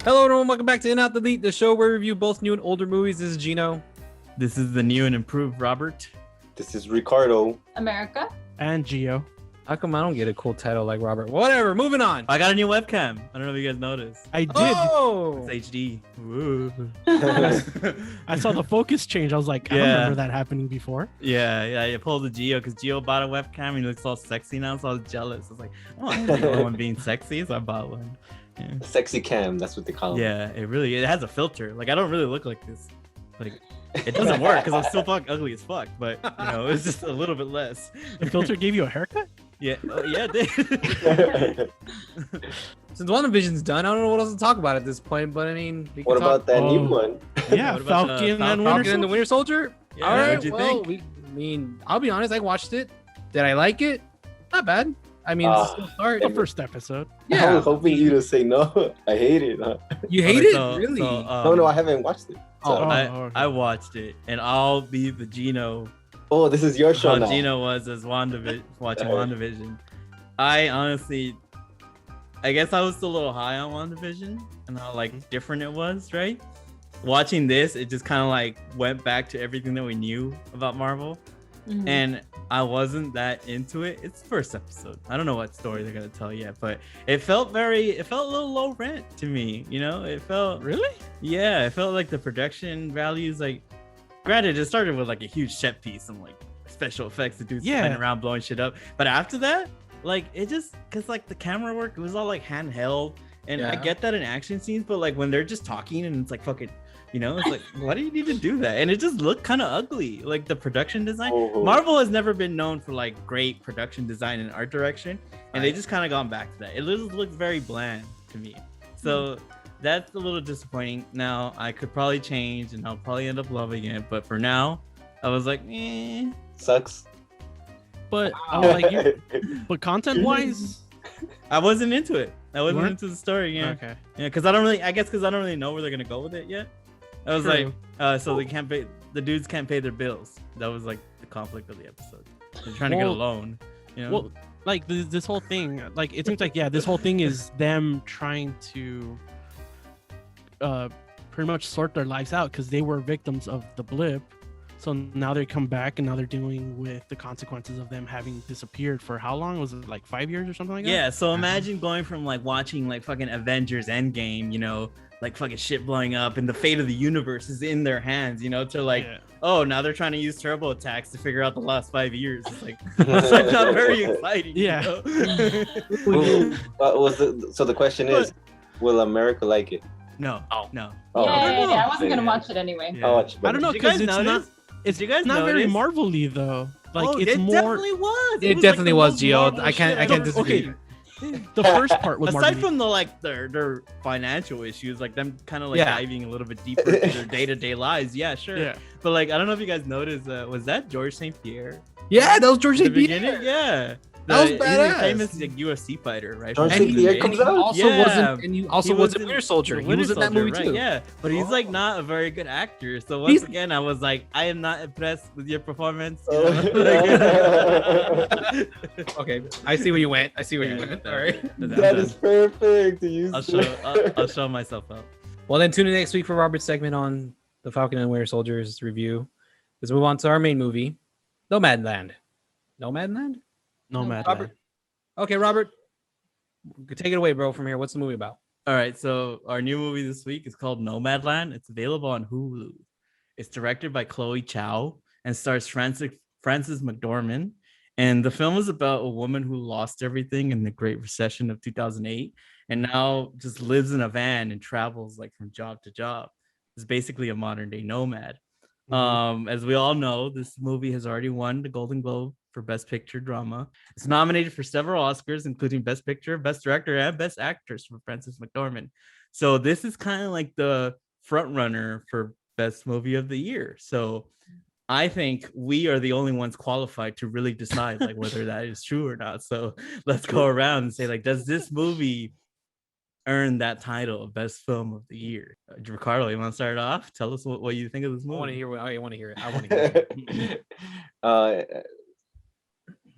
Hello, everyone. Welcome back to In Out Delete, the show where we review both new and older movies. This is Gino. This is the new and improved Robert. This is Ricardo. America. And Gio. How come I don't get a cool title like Robert? Whatever. Moving on. I got a new webcam. I don't know if you guys noticed. I did. Oh! It's HD. Woo. I saw the focus change. I was like, I don't remember that happening before. Yeah. I pulled the Gio because Gio bought a webcam and he looks all sexy now, so I was jealous. I was like, oh, I'm the only one being sexy, so I bought one. Yeah. Sexy cam, that's what they call it. Yeah, it has a filter. Like, I don't really look like this. Like, it doesn't work because I'm still ugly as fuck, but you know, it's just a little bit less. The filter gave you a haircut? Yeah, it did. Since WandaVision's done, I don't know what else to talk about at this point, but I mean, we can What about that new one? Yeah, What about Falcon and Falcon and the Winter Soldier? Yeah, All right, what'd you well, think? I'll be honest, I watched it. Did I like it? Not bad. I mean, it's still start. The first episode. I Yeah. was hoping you to say no. I hate it. Huh? You hate Okay, it? so- Really? so, No, I haven't watched it. Oh, So- okay. I watched it, and I'll be the Gino. Oh, this is your show How now. Gino was as watching WandaVision. I honestly, I guess I was still a little high on WandaVision and how like different it was, right? Watching this, it just kind of like went back to everything that we knew about Marvel, and I wasn't that into it. It's the first episode. I don't know what story they're gonna tell yet, but it felt a little low rent to me. You know, it felt Really? yeah, it felt like the production values, like, granted, it started with like a huge set piece and like special effects, the dudes Yeah. spinning around blowing shit up, but after that, like, it just, because like the camera work, it was all like handheld, and I Yeah. get that in action scenes, but like when they're just talking and it's like fucking, you know, it's like, why do you need to do that? And it just looked kind of ugly, like the production design. Oh. Marvel has never been known for like great production design and art direction, and they just kind of gone back to that. It just looks very bland to me, so that's a little disappointing. Now I could probably change and I'll probably end up loving it, but for now I was like, Sucks. But but content wise, I wasn't into it. I wasn't weren't? into the story. Yeah, okay. because I don't really know where they're gonna go with it yet. I was True. like, so they can't pay, the dudes can't pay their bills. That was like the conflict of the episode. They're trying to get a Well- loan, you know. Well, like this whole thing, like it seems like this whole thing is them trying to pretty much sort their lives out because they were victims of the blip. So now they come back and now they're dealing with the consequences of them having disappeared for how long? Was it like 5 years or something like that? Yeah, so imagine going from like watching like fucking Avengers Endgame, you know, like fucking shit blowing up and the fate of the universe is in their hands, you know, to like, oh, now they're trying to use turbo attacks to figure out the last 5 years. It's like, it's like not very exciting. Yeah. You know? So the question is, will America like it? No. No. Oh, Yeah. I wasn't gonna watch it anyway. Yeah. I'll watch it, I don't know Did you guys because it's not. notice? It's Did you guys not very notice? Marvel-y though. Like Oh, it's it more. definitely was. It was definitely the was, most Gio. Marvel I can't shit. disagree. The first part was Aside Marvel. from the like their financial issues, like them kind of like Yeah. diving a little bit deeper into their day-to-day lives, yeah, sure. Yeah. But like, I don't know if you guys noticed, was that George St. Pierre? Yeah, that was George In St. the Pierre. beginning, yeah. That was He's a badass. famous like, UFC fighter, right? George from St. back in the Pierre day. comes out? Also Yeah. wasn't, and you also He was was a in Winter Soldier. The He Winter was in that Soldier, movie right, too. Yeah, but he's like not a very good actor. So once He's- again, I was like, I am not impressed with your performance. Oh. Okay, I see where you went. All right. That is perfect to use. I'll show myself up. Well, then tune in next week for Robert's segment on the Falcon and Winter Soldier's review. Let's move on to our main movie, Nomadland. Nomadland? Nomad. Robert. Okay, Robert, take it away, bro. From here, what's the movie about? All right, so our new movie this week is called Nomadland. It's available on Hulu. It's directed by Chloe Chow and stars Frances McDormand. And the film is about a woman who lost everything in the Great Recession of 2008 and now just lives in a van and travels like from job to job. It's basically a modern day nomad. As we all know, this movie has already won the Golden Globe for Best Picture Drama. It's nominated for several Oscars, including Best Picture, Best Director, and Best Actress for Frances McDormand. So this is kind of like the front runner for Best Movie of the Year. So I think we are the only ones qualified to really decide like whether that is true or not. So let's go around and say, like, does this movie earn that title of Best Film of the Year? Ricardo, you want to start off? Tell us what you think of this I movie. want to hear. I want to hear it. I want to hear it.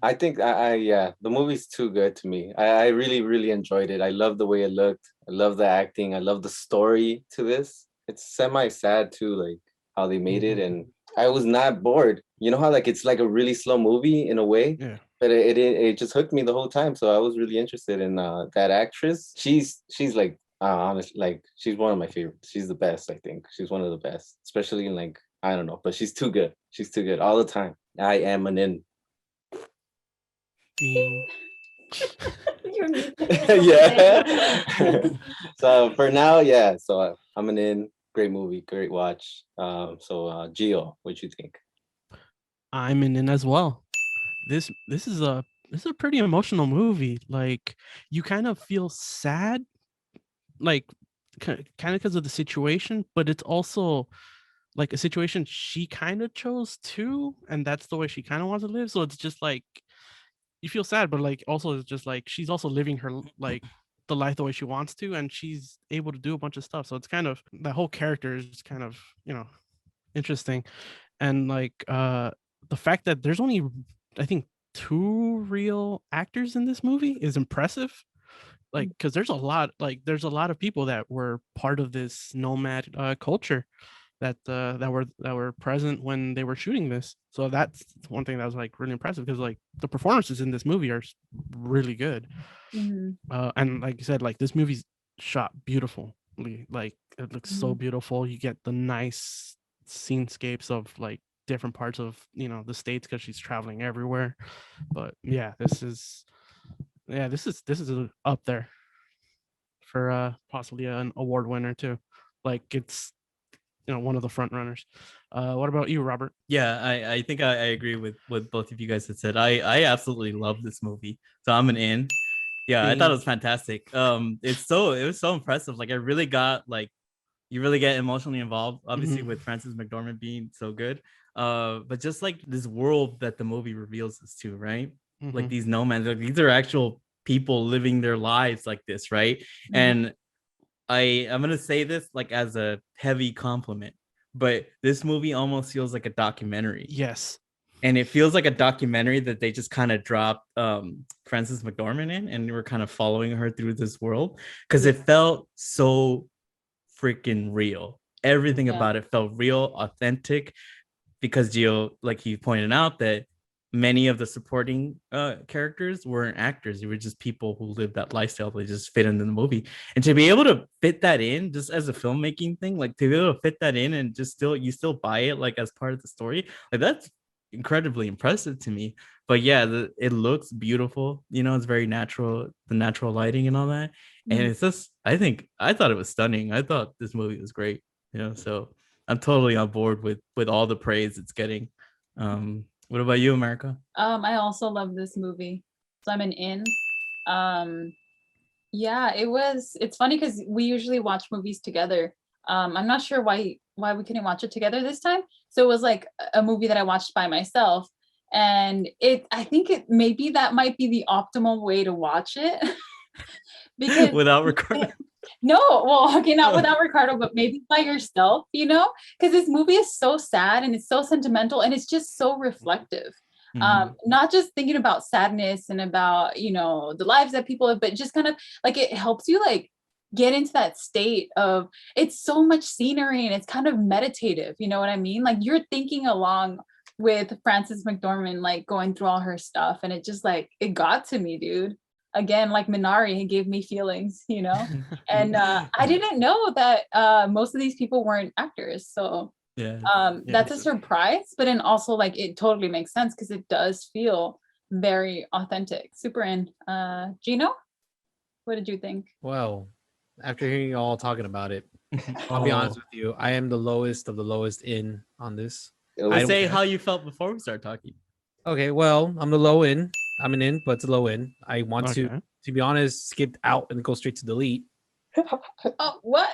I think yeah, the movie's too good to me. I really, really enjoyed it. I love the way it looked. I love the acting. I love the story to this. It's semi-sad too, like how they made it, and I was not bored. You know how like it's like a really slow movie in a way, Yeah. but it just hooked me the whole time. So I was really interested in that actress. She's like honestly, like she's one of my favorites. She's the best. I think she's one of the best, especially in like I don't know, but she's too good. She's too good all the time. I am an in. Ding. You're muted. Yeah. So for now, yeah. So I'm an in. Great movie, great watch. So Gio, what you think? I'm in as well. This is a pretty emotional movie. Like you kind of feel sad, like kind of because of the situation, but it's also like a situation she kind of chose too, and that's the way she kind of wants to live. So it's just like you feel sad, but like also it's just like she's also living her like the life the way she wants to, and she's able to do a bunch of stuff. So it's kind of the whole character is kind of interesting, and like the fact that there's only I think 2 real actors in this movie is impressive. Like because there's a lot of people that were part of this nomad culture that were present when they were shooting this. So that's one thing that was like really impressive because like the performances in this movie are really good. Mhm. And like you said, like this movie's shot beautifully. Like it looks so beautiful. You get the nice scenescapes of like different parts of the states because she's traveling everywhere. But yeah, this is up there for possibly an award winner too. Like it's one of the front runners. What about you, Robert? Yeah, I think I agree with what both of you guys had said. I absolutely love this movie. So I'm an in. Yeah, I thought it was fantastic. It was so impressive. Like I really got like you really get emotionally involved, obviously with Frances McDormand being so good. But just like this world that the movie reveals us to, right? Like these nomads, like these are actual people living their lives like this, right? And I'm gonna say this like as a heavy compliment, but this movie almost feels like a documentary. Yes. And it feels like a documentary that they just kind of dropped Frances McDormand in, and we're kind of following her through this world because it felt so freaking real. Everything about it felt real, authentic. Because Gio, like he pointed out, that many of the supporting characters weren't actors; they were just people who lived that lifestyle. They just fit into the movie, and to be able to fit that in, just as a filmmaking thing, like to be able to fit that in and just still buy it, like as part of the story, like that's incredibly impressive to me. But yeah, it looks beautiful. It's very natural, the natural lighting and all that, and it's just I thought it was stunning. I thought this movie was great. So I'm totally on board with all the praise it's getting. What about you, America? I also love this movie. So I'm an in. Yeah, it's funny because we usually watch movies together. I'm not sure why we couldn't watch it together this time. So it was like a movie that I watched by myself. And I think maybe that might be the optimal way to watch it. Because without recording. No, well, okay, not without Ricardo, but maybe by yourself, because this movie is so sad and it's so sentimental and it's just so reflective. Not just thinking about sadness and about, the lives that people live, but just kind of like it helps you like get into that state of it's so much scenery and it's kind of meditative. You know what I mean? Like you're thinking along with Frances McDormand, like going through all her stuff. And it just like, it got to me, dude. Again, like Minari, it gave me feelings, and I didn't know that most of these people weren't actors. So that's a surprise, but then also like it totally makes sense because it does feel very authentic. Super in. Gino, what did you think? Well, after hearing you all talking about it, I'll be honest with you. I am the lowest of the lowest in on this. I say how you felt before we start talking. Okay, well, I'm the low in. I'm an in, but it's a low in. I want to be honest, skip out and go straight to delete. Oh, what?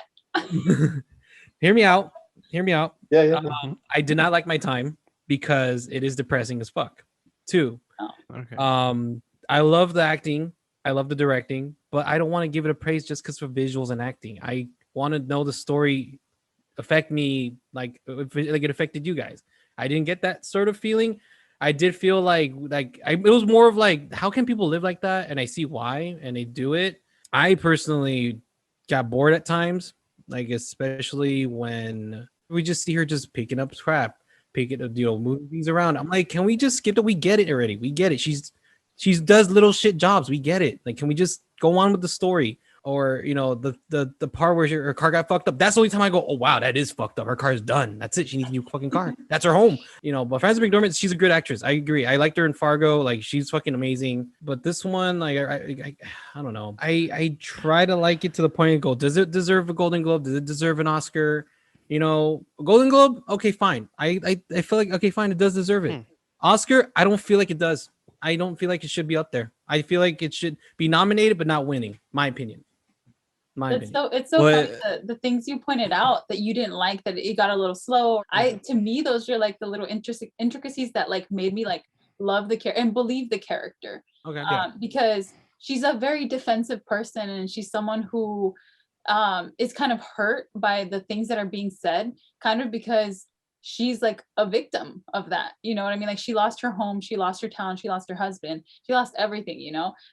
Hear me out. Yeah. I did not like my time because it is depressing as fuck. 2. I love the acting. I love the directing, but I don't want to give it a praise just because of visuals and acting. I want to know the story affect me like it affected you guys. I didn't get that sort of feeling. I did feel like it was more of like, how can people live like that? And I see why, and they do it. I personally got bored at times, like especially when we just see her just picking up crap, picking up, moving things around. I'm like, can we just skip it? We get it already. We get it. She's does little shit jobs. We get it. Like, can we just go on with the story? Or the part where her car got fucked up. That's the only time I go, oh wow, that is fucked up. Her car's done. That's it. She needs a new fucking car. That's her home. But Frances McDormand, she's a good actress. I agree. I liked her in Fargo. Like, she's fucking amazing. But this one, like, I don't know. I try to like it to the point of go, does it deserve a Golden Globe? Does it deserve an Oscar? Golden Globe. Okay, fine. I feel like, okay, fine. It does deserve it. Oscar, I don't feel like it does. I don't feel like it should be up there. I feel like it should be nominated, but not winning. My opinion. It's so funny, the things you pointed out that you didn't like, that it got a little slow. To me, those are like the little intricacies that like made me like love the character and believe the character. Okay. Because she's a very defensive person, and she's someone who is kind of hurt by the things that are being said, kind of because she's like a victim of that. You know what I mean? Like, she lost her home, she lost her town, she lost her husband, she lost everything,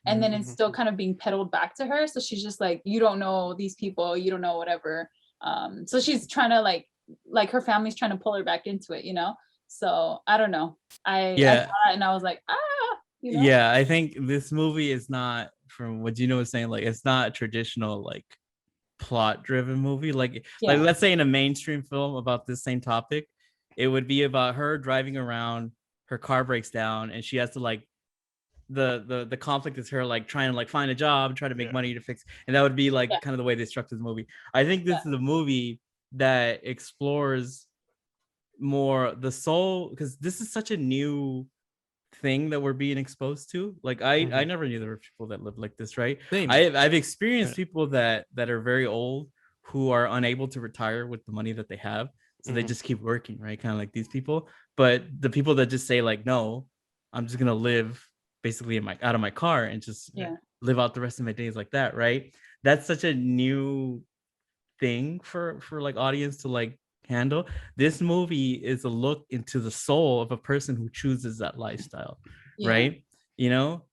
and then it's still kind of being peddled back to her. So she's just like, you don't know these people, you don't know whatever. So she's trying to like her family's trying to pull her back into it, So I don't know. I saw it and I was like, Yeah, I think this movie is not, from what Gino was saying, like, it's not a traditional like plot driven movie. Like let's say in a mainstream film about this same topic, it would be about her driving around, her car breaks down, and she has to like the conflict is her like trying to like find a job, try to make money to fix, and that would be like kind of the way they structured the movie. I think this is a movie that explores more the soul, because this is such a new thing that we're being exposed to. Like I never knew there were people that live like this, right? I've experienced people that are very old who are unable to retire with the money that they have. So they just keep working, right? Kind of like these people. But the people that just say like, no, I'm just gonna live basically out of my car and just live out the rest of my days like that, right? That's such a new thing for like audience to like handle. This movie is a look into the soul of a person who chooses that lifestyle, right?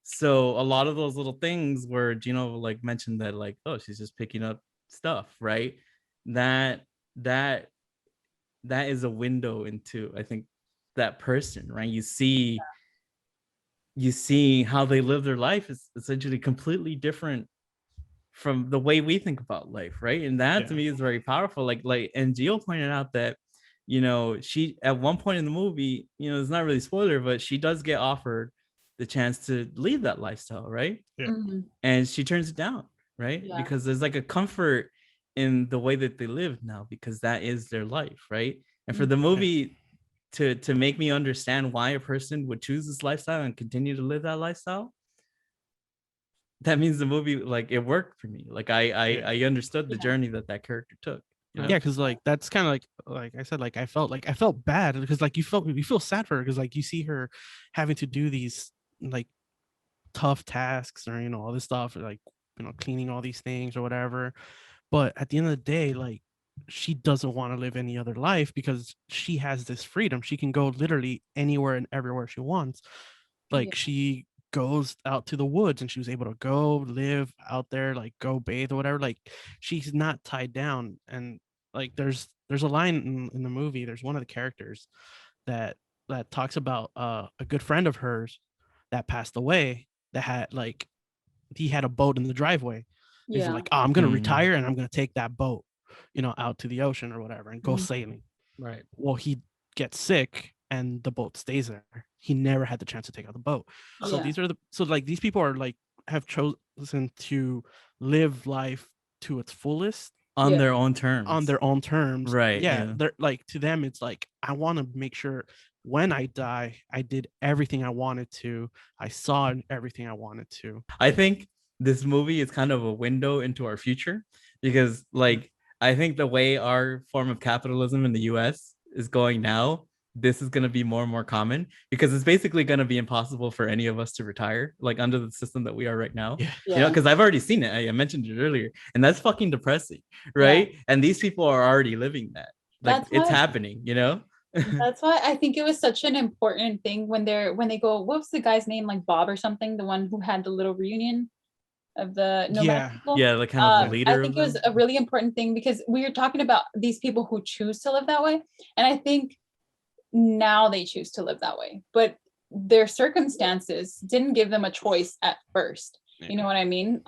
So a lot of those little things where Gino like mentioned that like, oh, she's just picking up stuff, right? That is a window into, I think, that person, right? You see how they live their life is essentially completely different from the way we think about life, right? And that to me is very powerful. Like and Gio pointed out that she at one point in the movie, it's not really spoiler, but she does get offered the chance to leave that lifestyle, right? And she turns it down, right? Because there's like a comfort in the way that they live now, because that is their life, right? And for the movie to make me understand why a person would choose this lifestyle and continue to live that lifestyle, that means the movie, like, it worked for me. Like I understood the journey that character took. Because like that's kind of like I said, like I felt bad because like you feel sad for her, because like you see her having to do these like tough tasks or all this stuff, like cleaning all these things or whatever. But at the end of the day, like, she doesn't want to live any other life because she has this freedom. She can go literally anywhere and everywhere she wants. Like she goes out to the woods and she was able to go live out there, like go bathe or whatever. Like she's not tied down. And like there's a line in the movie, there's one of the characters that talks about a good friend of hers that passed away, that had like, he had a boat in the driveway. He's like, oh, I'm gonna retire and I'm gonna take that boat, out to the ocean or whatever and go sailing. Right. Well, he gets sick and the boat stays there. He never had the chance to take out the boat. So these people are like, have chosen to live life to its fullest on their own terms. Right. Yeah. They're like, to them, it's like, I want to make sure when I die, I did everything I wanted to. I saw everything I wanted to. I think this movie is kind of a window into our future, because like, I think the way our form of capitalism in the US is going now, this is going to be more and more common, because it's basically going to be impossible for any of us to retire, like under the system that we are right now. Because I've already seen it. I mentioned it earlier, and that's fucking depressing, right? And these people are already living that. Like, it's happening, That's why I think it was such an important thing when they go, what was the guy's name, like Bob or something, the one who had the little reunion of the nomad people. Yeah, like kind of the I leader. think it was a really important thing because we are talking about these people who choose to live that way, and I think now they choose to live that way, but their circumstances didn't give them a choice at first. You know what I mean?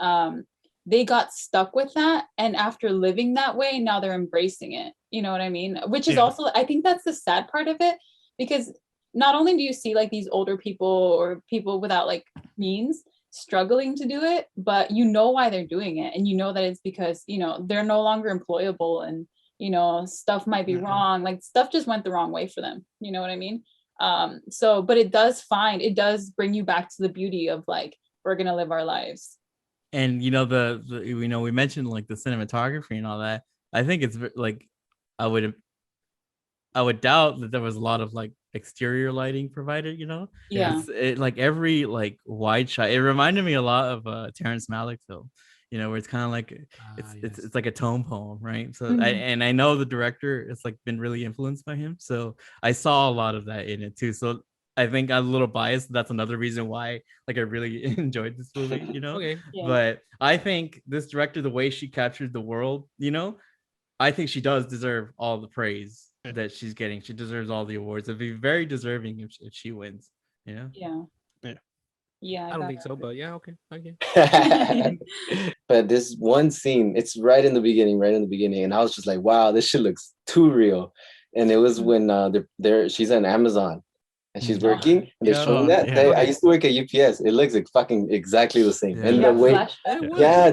They got stuck with that, and after living that way, now they're embracing it. You know what I mean? Which is also, I think that's the sad part of it, because not only do you see like these older people or people without like means struggling to do it, but you know why they're doing it, and you know that it's because, you know, they're no longer employable, and you know, stuff might be wrong, like stuff just went the wrong way for them. You know what I mean? So but it does bring you back to the beauty of like, we're gonna live our lives. And you know, the you know, we mentioned like the cinematography and all that. I think it's like I would doubt that there was a lot of like exterior lighting provided, you know. Yeah. It like every like wide shot, it reminded me a lot of a Terrence Malick film, you know, where it's kind of like it's like a tone poem, right? So I know the director has like been really influenced by him, so I saw a lot of that in it too. So I think I'm a little biased. That's another reason why like I really enjoyed this movie, you know. But I think this director, the way she captured the world, you know, I think she does deserve all the praise that she's getting. She deserves all the awards. It'd be very deserving if she wins, you know. Yeah, I don't think so, but yeah, okay. But this one scene, it's right in the beginning, and I was just like, wow, this shit looks too real. And it was when she's on Amazon and she's working, and they're showing that. I used to work at UPS. It looks like fucking exactly the same. And the way,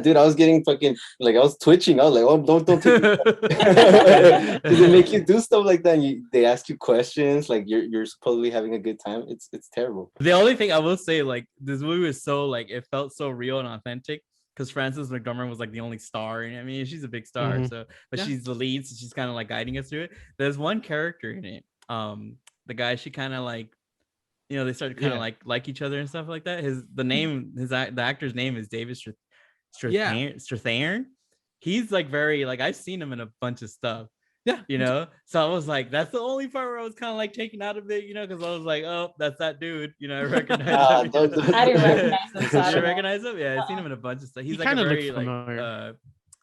dude, I was getting fucking like, I was twitching. I was like, oh, don't take it. Because they make you do stuff like that. And they ask you questions, like you're supposedly having a good time. It's terrible. The only thing I will say, like, this movie was so like, it felt so real and authentic because Frances McDormand was like the only star, and I mean, she's a big star, so she's the lead, so she's kind of like guiding us through it. There's one character in it, the guy, she kind of like, you know, they started kind of like each other and stuff like that. The actor's name is David Strathairn. He's like very like, I've seen him in a bunch of stuff. Yeah, you know, so I was like, that's the only part where I was kind of like taken out of it, you know, because I was like, oh, that's that dude, you know, I recognize him. I didn't recognize him. Did you recognize him? Yeah, I've seen him in a bunch of stuff. He's like a very like,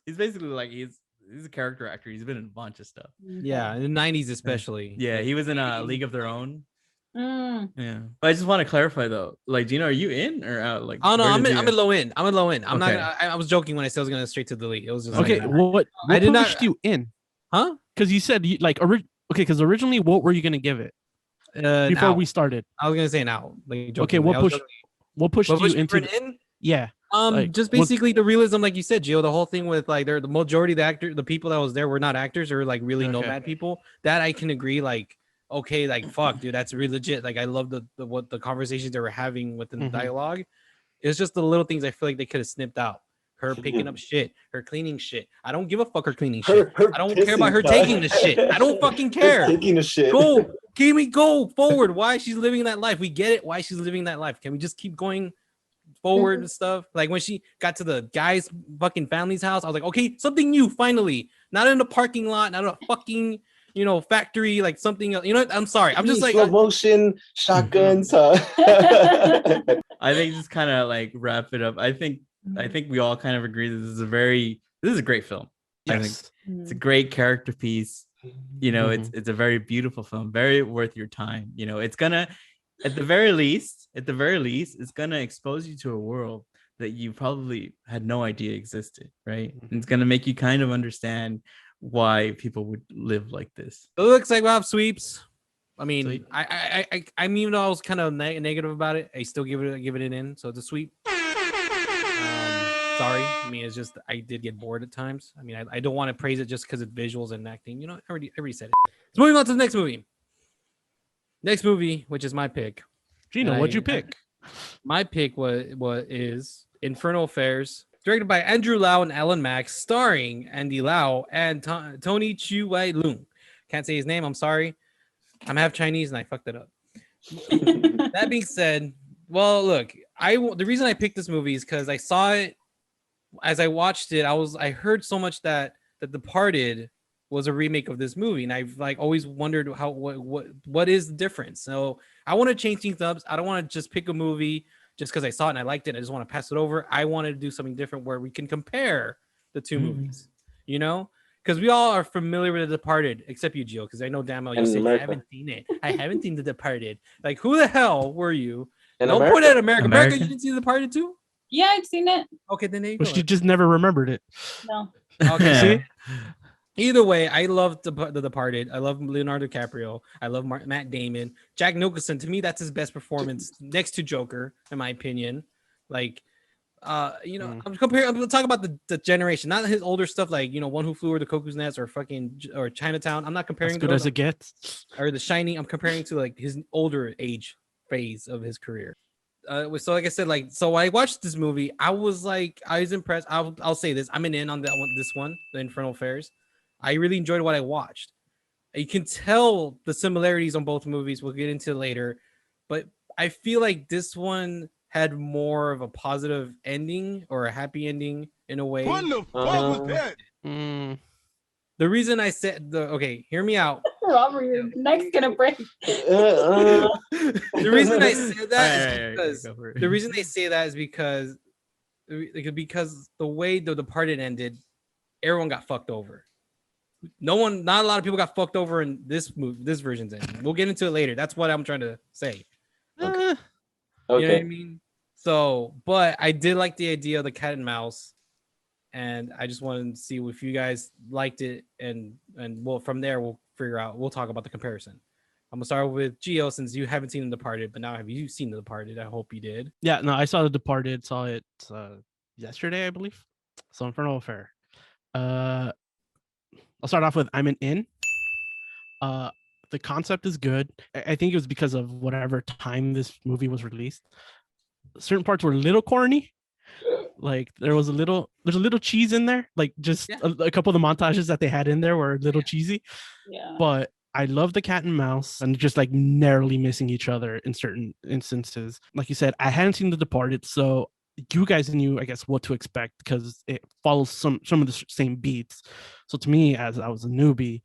he's basically like he's a character actor. He's been in a bunch of stuff. Yeah, in the 90s especially. Yeah, he was in a League of Their Own. Yeah, but I just want to clarify though, like, Gino, are you in or out? Like, oh no, I'm in low end. I'm not. I was joking when I said I was gonna straight to delete. It was just okay. Like, what I did pushed not you in, huh? Because you said like because originally, what were you gonna give it before we started? I was gonna say now. Like, okay, what pushed you into in? Yeah. Just basically the realism, like you said, Gio. The whole thing with like the majority of the people that was there were not actors or like really nomad people. That I can agree. Like, okay, like fuck, dude, that's really legit. Like, I love what the conversations they were having within the dialogue. It's just the little things I feel like they could have snipped out. Her picking up shit, her cleaning shit. I don't give a fuck her cleaning shit. I don't care about her taking the shit. I don't fucking care. Taking the shit. Go forward. Why she's living that life? We get it. Why she's living that life? Can we just keep going forward and stuff? Like when she got to the guy's fucking family's house, I was like, okay, something new finally. Not in the parking lot, not in a fucking, you know, factory, like something else. You know what? I'm sorry. I'm just like slow motion shotguns. I think just kind of like wrap it up. I think we all kind of agree that this is a great film. Yes. I think it's a great character piece. You know, it's a very beautiful film, very worth your time. You know, it's gonna, at the very least, it's gonna expose you to a world that you probably had no idea existed, right? And it's gonna make you kind of understand why people would live like this. It looks like we'll have sweeps. I mean, I mean, even though I was kind of negative about it, I still give it an in. So it's a sweep. Sorry, I mean, it's just I did get bored at times. I mean, I don't want to praise it just because of visuals and acting. You know, I already said it. So moving on to the next movie. Next movie, which is my pick. Gino, what'd you pick? My pick is Infernal Affairs, directed by Andrew Lau and Alan Max, starring Andy Lau and Tony Chiu Wai Lung. Can't say his name. I'm sorry. I'm half Chinese and I fucked it up. That being said, well, look, the reason I picked this movie is because I saw it. As I watched it, I heard so much that Departed was a remake of this movie, and I've like always wondered what is the difference. So I want to change things up. I don't want to just pick a movie just because I saw it and I liked it. I just want to pass it over. I wanted to do something different where we can compare the two movies, you know, because we all are familiar with The Departed, except you, Gio, because I know damn well you say I haven't seen it. I haven't seen The Departed. Like, who the hell were you? Don't put it at America. America, you didn't see The Departed too? Yeah, I've seen it. Okay, then there you But go. she just never remembered it. No. Okay, see? Either way, I love The Departed. I love Leonardo DiCaprio. I love Matt Damon. Jack Nicholson, to me, that's his best performance next to Joker, in my opinion. Like, you know, I'm talking about the generation, not his older stuff, like, you know, One Who Flew Over the Cuckoo's Nest or Chinatown. I'm not comparing as good as it gets. Or The Shining. I'm comparing to like his older age phase of his career. So like I said, like, so when I watched this movie, I was impressed. I'll say this. I'm in on this one, The Infernal Affairs. I really enjoyed what I watched. You can tell the similarities on both movies. We'll get into it later, but I feel like this one had more of a positive ending or a happy ending in a way. What the fuck was that? The reason I said hear me out. Robert, your neck's gonna break. The reason I said that is because the way The Departed ended, everyone got fucked over. Not a lot of people got fucked over in this version's ending. We'll get into it later. That's what I'm trying to say. Okay. You know what I mean? So, but I did like the idea of the cat and mouse, and I just wanted to see if you guys liked it, and from there we'll talk about the comparison. I'm gonna start with Gio, since you haven't seen The Departed, but now have you seen The Departed? I hope you did. Yeah, no, I saw The Departed. Saw it yesterday, I believe. So Infernal Affair. I'll start off with I'm an In. The concept is good. I think it was because of whatever time this movie was released. Certain parts were a little corny. Like there's a little cheese in there. Like just a couple of the montages that they had in there were a little cheesy. Yeah. But I love the cat and mouse and just like narrowly missing each other in certain instances. Like you said, I hadn't seen The Departed, so you guys knew, I guess, what to expect because it follows some of the same beats. So to me, as I was a newbie,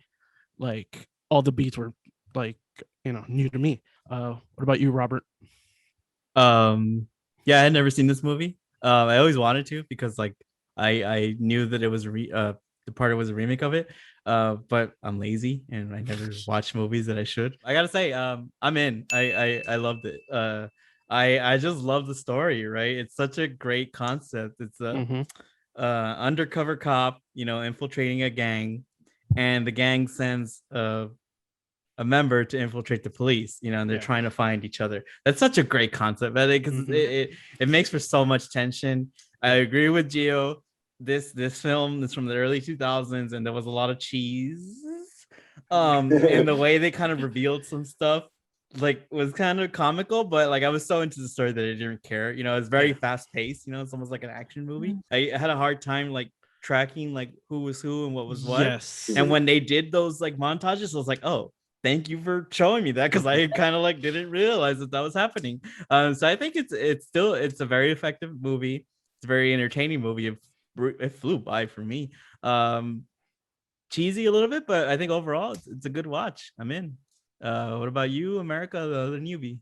like all the beats were like, you know, new to me. What about you, Robert? Yeah, I had never seen this movie. I always wanted to because like I knew that it was Departed was a remake of it. But I'm lazy and I never watch movies that I should. I gotta say, I'm in. I loved it. I just love the story, right? It's such a great concept. It's a undercover cop, you know, infiltrating a gang, and the gang sends a member to infiltrate the police, you know, and they're trying to find each other. That's such a great concept, because it makes for so much tension. I agree with Gio. This film is from the early 2000s, and there was a lot of cheese in the way they kind of revealed some stuff. Like was kind of comical, but like I was so into the story that I didn't care. You know, it's very fast paced. You know, it's almost like an action movie. I had a hard time like tracking like who was who and what was what. Yes. And when they did those like montages, I was like, oh, thank you for showing me that, because I kind of like didn't realize that was happening. So I think it's a very effective movie. It's a very entertaining movie. It flew by for me. Cheesy a little bit, but I think overall it's a good watch. I'm in. What about you, America, the newbie?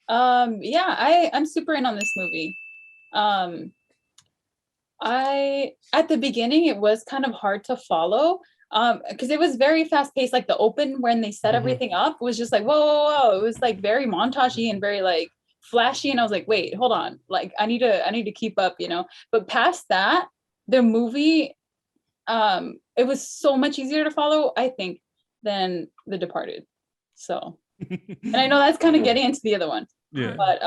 Yeah, I'm super in on this movie. At the beginning it was kind of hard to follow because it was very fast paced. Like the open when they set everything up was just like whoa. It was like very montagey and very like flashy, and I was like, wait, hold on, like I need to keep up, you know. But past that, the movie, it was so much easier to follow, I think, than The Departed. So, and I know that's kind of getting into the other one. Yeah. But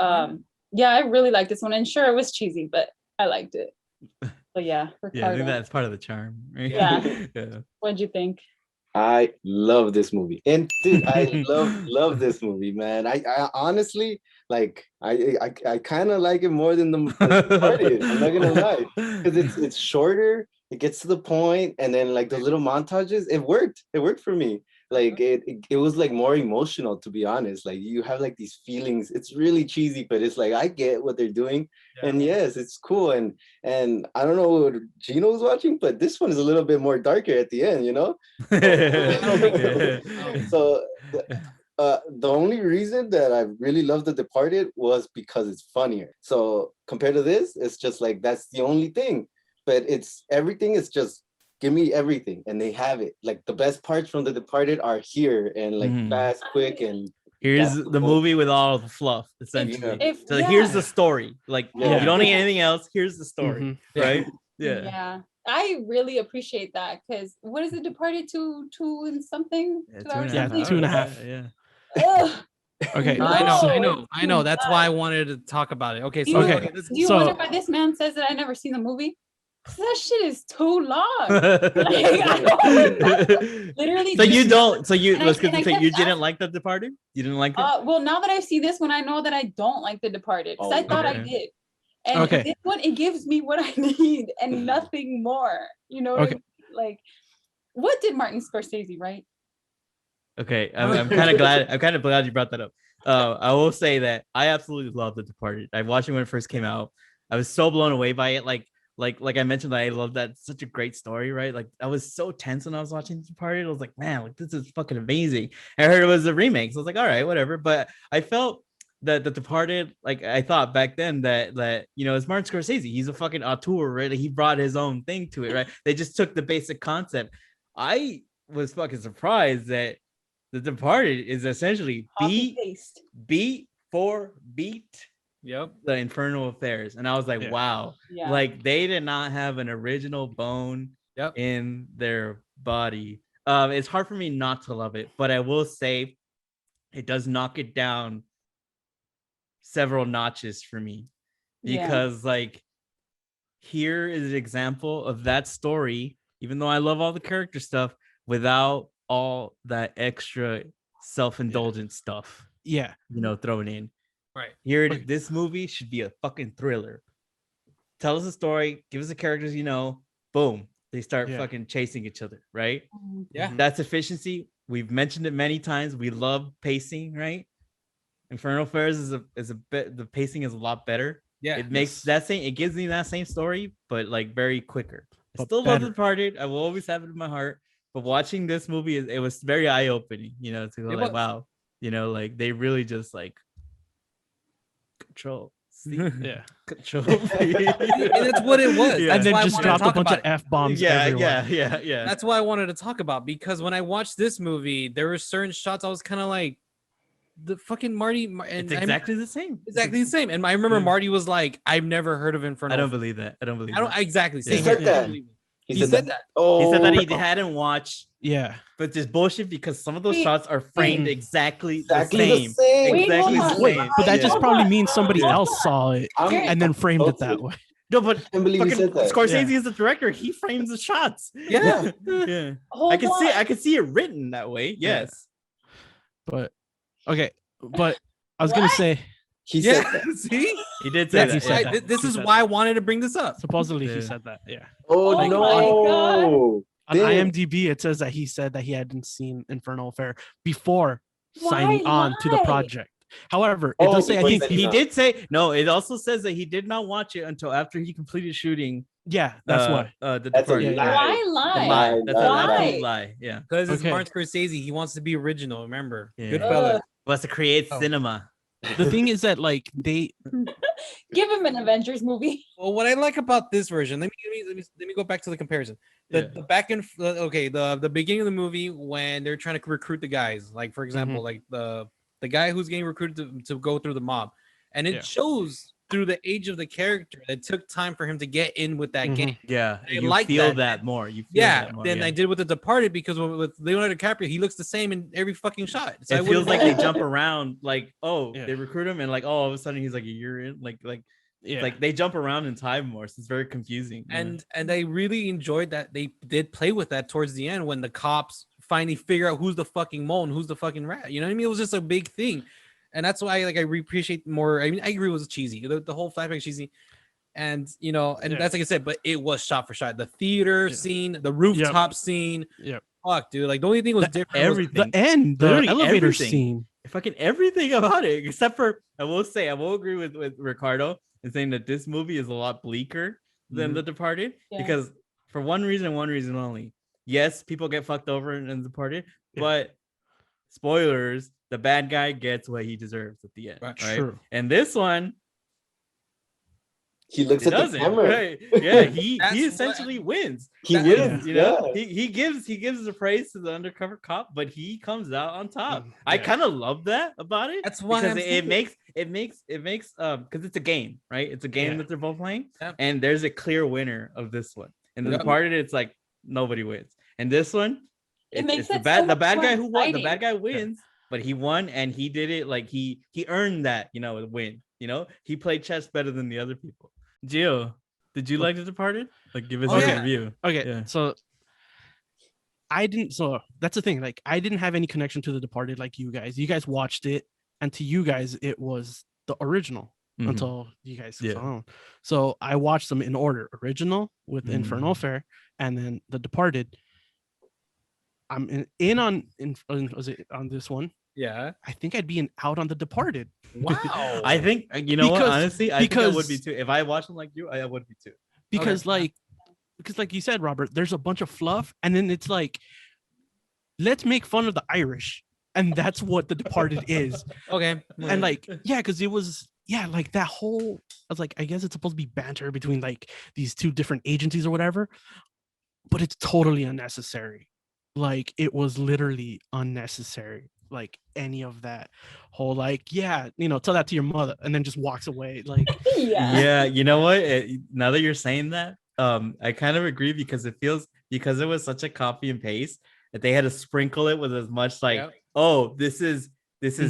yeah, I really liked this one, and sure, it was cheesy, but I liked it. So yeah, Ricardo. Yeah, I think that's part of the charm. Right? Yeah. What'd you think? I love this movie, and dude, I love this movie, man. I honestly like. I kind of like it more than the Departed. I'm not gonna lie, because it's shorter. It gets to the point, and then like the little montages. It worked for me. like it was like more emotional, to be honest. Like you have like these feelings. It's really cheesy, but it's like I get what they're doing. Yeah. And yes, it's cool. And I don't know what Gino was watching, but this one is a little bit more darker at the end, you know? So the only reason that I really love The Departed was because it's funnier. So compared to this, it's just like that's the only thing. But it's everything is just give me everything, and they have it. Like the best parts from The Departed are here, and like fast, quick, and here's the movie with all the fluff, essentially. Yeah. Here's the story. Like you don't need anything else. Here's the story, right? Yeah. I really appreciate that because what is it? Departed two and something? 2 hours? Yeah, 2.5. Yeah. Okay. I know. That's why I wanted to talk about it. Okay, so do you wonder why this man says that I never seen the movie? That shit is too long. Literally. So you don't. So you let's say you didn't like The Departed. You didn't like it. Well, now that I see this one, I know that I don't like The Departed because I thought I did. And this one, it gives me what I need and nothing more. You know, what I mean? Like, what did Martin Scorsese write? Okay, I'm kind of glad. I'm kind of glad you brought that up. I will say that I absolutely love The Departed. I watched it when it first came out. I was so blown away by it. Like I mentioned, I love that. It's such a great story, right? Like I was so tense when I was watching The Departed. I was like, man, like this is fucking amazing. I heard it was a remake, so I was like, all right, whatever. But I felt that The Departed, like I thought back then that you know, it's Martin Scorsese. He's a fucking auteur, right? He brought his own thing to it, right? They just took the basic concept. I was fucking surprised that The Departed is essentially beat for beat. Yep. The Infernal Affairs. And I was like, wow. Yeah. Like they did not have an original bone in their body. It's hard for me not to love it, but I will say it does knock it down several notches for me. Because like here is an example of that story, even though I love all the character stuff, without all that extra self-indulgent stuff. Yeah. You know, thrown in. Right. Here, this movie should be a fucking thriller. Tell us a story, give us the characters, you know, boom. They start fucking chasing each other, right? Yeah. That's efficiency. We've mentioned it many times. We love pacing, right? Infernal Affairs is a bit, the pacing is a lot better. Yeah. It makes that same, it gives me that same story, but like very quicker. I still love The Departed. I will always have it in my heart. But watching this movie, it was very eye-opening, you know, to go like, wow, you know, like they really just like control. Control. That's what it was. And then just dropped a bunch of F-bombs everywhere. Yeah. That's what I wanted to talk about, because when I watched this movie, there were certain shots I was kind of like, the fucking Marty. And it's exactly the same. Exactly the same. And I remember Marty was like, I've never heard of Infernal. I don't believe that. I don't believe that. Exactly. He said that. He said that. Oh. He said that he hadn't watched. Yeah. But this bullshit because some of those shots are framed exactly the same. Exactly the same. But that just probably means somebody else saw it and then framed it that way. No, but I believe he said that. Scorsese is the director. He frames the shots. Yeah. Yeah. I can see it written that way. Yes. But okay. But I was gonna say he said that. See? He did say that. He said that. This is why I wanted to bring this up. Supposedly he said that. Yeah. Oh no. On IMDb, it says that he said that he hadn't seen Infernal Affair before signing on to the project. However, it does say he did say no. It also says that he did not watch it until after he completed shooting. Yeah, that's why. That's a lie. Why lie? That's an absolute lie. Yeah, because it's Martin Scorsese. He wants to be original. Remember, good fella. Wants to create cinema. The thing is that like they give him an Avengers movie. Well, what I like about this version, let me go back to the comparison. The back end, the beginning of the movie when they're trying to recruit the guys, like for example, like the guy who's getting recruited to go through the mob, and it shows through the age of the character that it took time for him to get in with that gang. Yeah, you like feel that more. You feel that more, than I did with The Departed, because with Leonardo DiCaprio, he looks the same in every fucking shot. So it feels like they jump around, like they recruit him, and like all of a sudden he's like a year in, like they jump around in time more. So it's very confusing. And I really enjoyed that they did play with that towards the end when the cops finally figure out who's the fucking mole and who's the fucking rat. You know what I mean? It was just a big thing. And that's why I appreciate more. I mean, I agree it was cheesy. The whole flashback cheesy. And that's like I said, but it was shot for shot. The theater scene, the rooftop scene, fuck, dude. Like the only thing was different. Everything. The end, the Literally elevator everything. scene. Fucking everything about it, except for I will agree with Ricardo in saying that this movie is a lot bleaker than The Departed because for one reason only. Yes, people get fucked over in The Departed, but spoilers, the bad guy gets what he deserves at the end. Right? True. And this one, he looks at the camera. Right? Yeah, he essentially wins. He wins. You know, he gives the praise to the undercover cop, but he comes out on top. I kind of love that about it. That's why because it makes because it's a game, right? It's a game that they're both playing, and there's a clear winner of this one. And the Departed, it's like nobody wins. And this one, it's the bad guy who won. The bad guy wins, but he won, and he did it like he earned that, you know, win. You know, he played chess better than the other people. Gio, did you like The Departed? Like, give us a review. Okay, so I didn't. So that's the thing. Like, I didn't have any connection to The Departed like you guys. You guys watched it, and to you guys, it was the original until you guys saw it. So I watched them in order: original with Infernal Affair, and then The Departed. I'm in on this one. Yeah, I think I'd be out on The Departed. Wow. I think what, honestly, I think I would be too. If I watched them like you, I would be too. Because like you said, Robert, there's a bunch of fluff, and then it's like, let's make fun of the Irish, and that's what The Departed is. Okay. And like, because it was like that whole. I was like, I guess it's supposed to be banter between like these two different agencies or whatever, but it's totally unnecessary. Like, it was literally unnecessary. Like, any of that whole like, tell that to your mother, and then just walks away. Like, you know what? Now that you're saying that, I kind of agree because it feels, because it was such a copy and paste that they had to sprinkle it with as much like, this is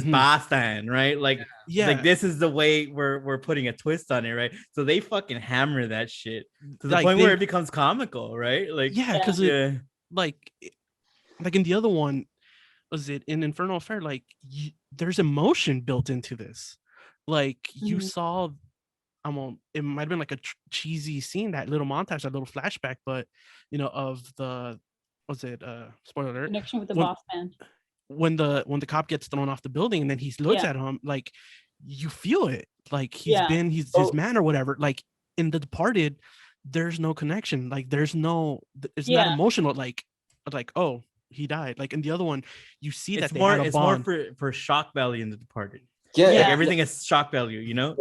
Boston, right? Like, like this is the way we're putting a twist on it, right? So they fucking hammer that shit to the point where it becomes comical, right? Like, because like in the other one, was it in Infernal Affair? Like, there's emotion built into this. Like, you saw, it might have been like a cheesy scene, that little montage, that little flashback, but of the, spoiler alert, connection with the boss man. When the cop gets thrown off the building, and then he looks at him, like, you feel it, like he's his man or whatever. Like, in The Departed, there's no connection. Like, it's not emotional. Like, oh, he died. Like, in the other one, you see that it's more for shock value in The Departed. Like, everything is shock value, you know.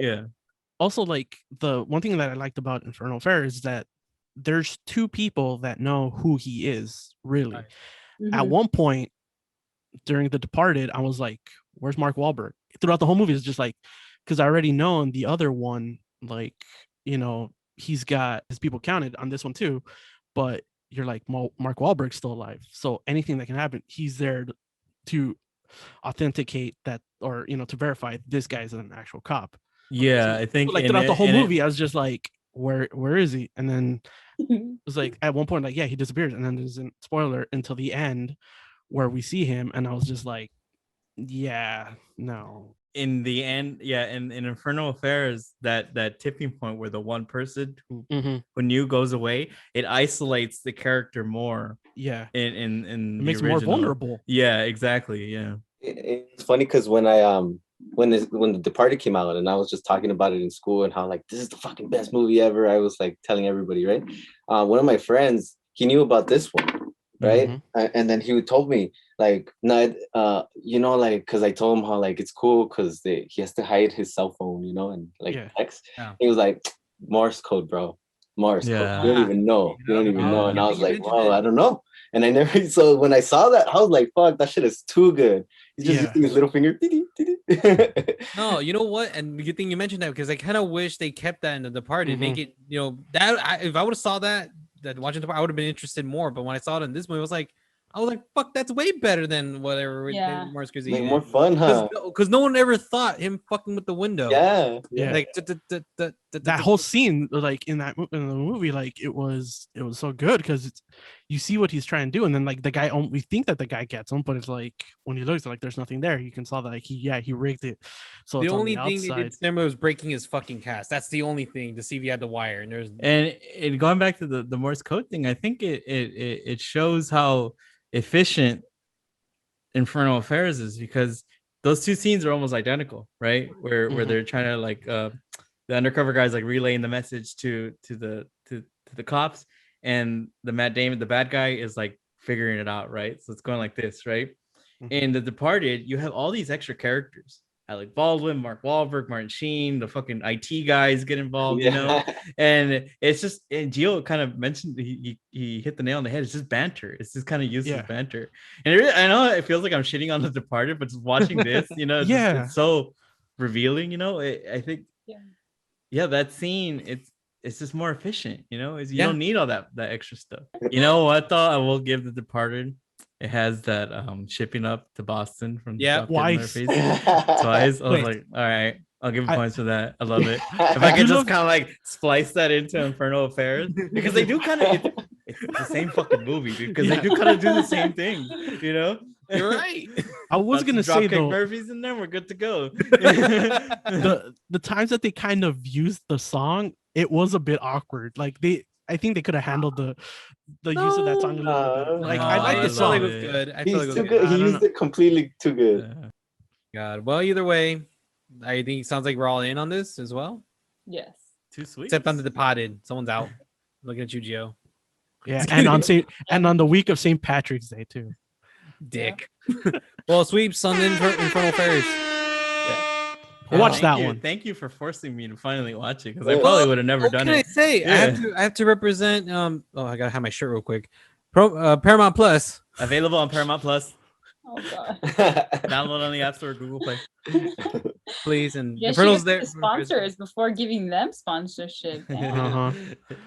Also, like, the one thing that I liked about Infernal Affairs is that there's two people that know who he is, really. At one point during The Departed, I was like, where's Mark Wahlberg? Throughout the whole movie, it's just like, because I already know in the other one, like, he's got his people counted. On this one too, but you're like, Mark Wahlberg's still alive, so anything that can happen, he's there to authenticate that, or to verify this guy's an actual cop. I think like throughout the whole movie, I was just like, where is he? And then it was like at one point, like, he disappears, and then there's a spoiler until the end where we see him, and I was just like, no. In the end, in Infernal Affairs, that tipping point where the one person who knew goes away, it isolates the character more. In it makes him more vulnerable. Exactly. It's funny because when I when The Departed came out, and I was just talking about it in school, and how like, this is the fucking best movie ever, I was like telling everybody, right? One of my friends, he knew about this one, right? And then he told me, like, not like, because I told him how like it's cool because he has to hide his cell phone, and like text. He was like, Morse code, bro. Morse code. You don't even know. And I was like, well, I don't know. And I never. So when I saw that, I was like, fuck, that shit is too good. He's just using his little finger. No, you know what? And good thing you mentioned that, because I kind of wish they kept that in The Departed. Make it, that if I would have saw that watching The Departed, I would have been interested more. But when I saw it in this movie, I was like, fuck, that's way better than whatever Morse code. Like, more fun, huh? Because no one ever thought him fucking with the window. Like that whole scene, like in the movie, like it was so good because you see what he's trying to do, and then like the guy, we think that the guy gets him, but it's like when he looks, like there's nothing there. You can saw that like he rigged it. So The it's on only the thing they outside. did similar was breaking his fucking cast. That's the only thing to see if he had the wire. And there's And going back to the Morse code thing, I think it shows how efficient Infernal Affairs is, because those two scenes are almost identical, right? Where they're trying to like the undercover guy's like relaying the message to the cops, and the Matt Damon, the bad guy, is like figuring it out, right? So it's going like this, right? In The Departed, you have all these extra characters. Alec Baldwin, Mark Wahlberg, Martin Sheen, the fucking IT guys get involved, you know? And it's just, and Gio kind of mentioned, he hit the nail on the head. It's just banter. It's just kind of useless banter. And it really, I know it feels like I'm shitting on The Departed, but just watching this, you know, it's so revealing, you know? I think, that scene, it's just more efficient, you know? You don't need all that extra stuff. You know what, though? I will give The Departed. It has that shipping up to Boston from twice. Twice. I was like, all right, I'll give him points for that. I love it. If I could just kind of like splice that into Infernal Affairs, because they do kind of, it's the same fucking movie, dude. Because they do kind of do the same thing, you know. You're right. I was gonna say though, Murphy's in there, we're good to go. the times that they kind of used the song, it was a bit awkward. Like I think they could have handled the use of that song a little bit. Like I like the song. It was good. I feel He's like it was too good. good. He used it completely too good. God. Well, either way, I think it sounds like we're all in on this as well. Yes. Too sweet. Except on The Departed. Someone's out. Looking at you, Gio. Yeah, and on the week of St. Patrick's Day too. Dick. Well, sweep Sunday Infernal Affairs. Watch that one. Thank you for forcing me to finally watch it, because I probably would have never done it. What can I say? I have to represent. I gotta have my shirt real quick. Paramount Plus. Available on Paramount Plus. Oh god. Download on the App Store, Google Play. Please, and Yes, Infernal's there. there. Sponsors before giving them sponsorship.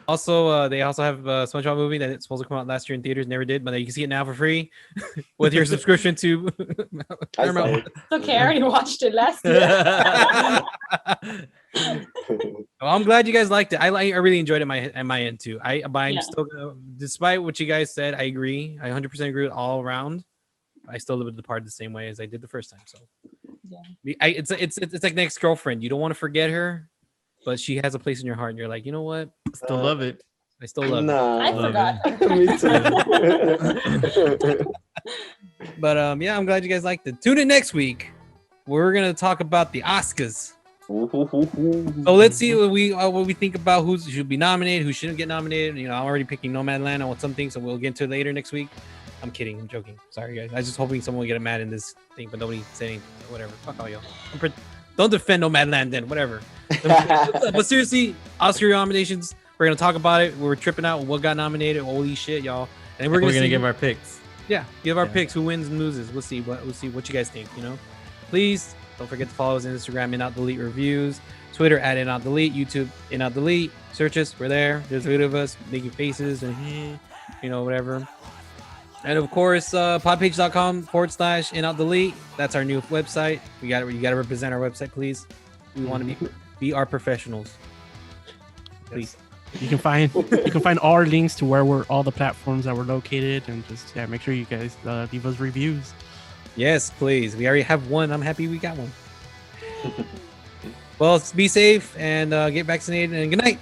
Also, they also have a SpongeBob movie that it's supposed to come out last year in theaters, never did, but you can see it now for free with your subscription to Paramount. It's okay, I already watched it last year. Well, I'm glad you guys liked it. I really enjoyed it at my end too. I'm still, despite what you guys said, I agree. I 100% agree with all around. I still live with The Departed the same way as I did the first time. So, it's like an ex-girlfriend. You don't want to forget her, but she has a place in your heart, and you're like, you know what? Still love it. I still love it. I forgot. Me too. But I'm glad you guys liked it. Tune in next week. We're gonna talk about the Oscars. So let's see what we think about who should be nominated, who shouldn't get nominated. You know, I'm already picking Nomadland on something, so we'll get into it later next week. I'm kidding. I'm joking. Sorry, guys. I was just hoping someone would get mad in this thing, but nobody said anything. Whatever. Fuck all y'all. Don't defend Nomadland then. Whatever. But seriously, Oscar nominations. We're gonna talk about it. We're tripping out. What got nominated? Holy shit, y'all! And we're gonna give our picks. Yeah, give our picks. Who wins and loses? We'll see. We'll see what you guys think. You know, please don't forget to follow us on Instagram, In-Out-Delete Reviews, Twitter at In-Out-Delete, YouTube In-Out-Delete. Search us. We're there. There's a video of us making faces and whatever. And of course, podpage.com/In-Out-Delete. That's our new website. You got to represent our website, please. We want to be our professionals. Please. You can find all our links to where all the platforms that we're located, and just make sure you guys leave us reviews. Yes, please. We already have one. I'm happy we got one. Well, be safe and get vaccinated, and good night.